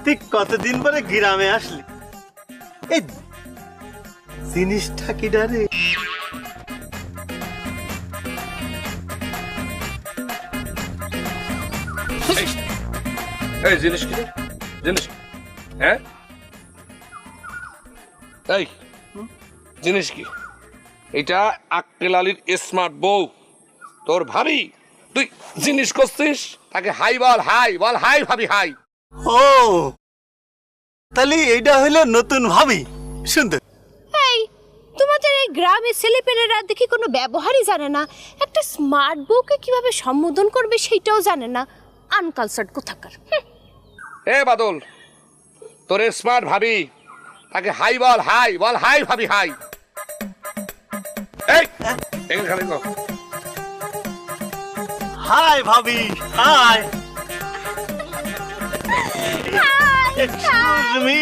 তুই কতদিন পরে গ্রামে আসলি? এই জিনিসটা কি রে? এই জিনিস কি জিনিস? হ্যাঁ, এই জিনিস কি? এটা আক্কেল আলীর স্মার্ট বউ, তোর ভাবি। তুই জিনিস করছিস, তাকে হাই বল, হাই বল, হাই ভাবি, হাই। ও তাহলে এইটা হইলো নতুন ভাবি। সুন্দর। এই তোমাদের এই গ্রামের ছেলেপেলেরা দেখি কোনো ব্যবহারই জানে না, একটা স্মার্ট বউকে কিভাবে সম্বোধন করবে সেইটাও জানে না। আনকালচার্ড কোথাকার। এ বাদল, তোর স্মার্ট ভাবি, তাকে হাই বল, হাই বল, হাই ভাবি, হাই। এই এখানে কর। হাই ভাবি, হাই। High, excuse me.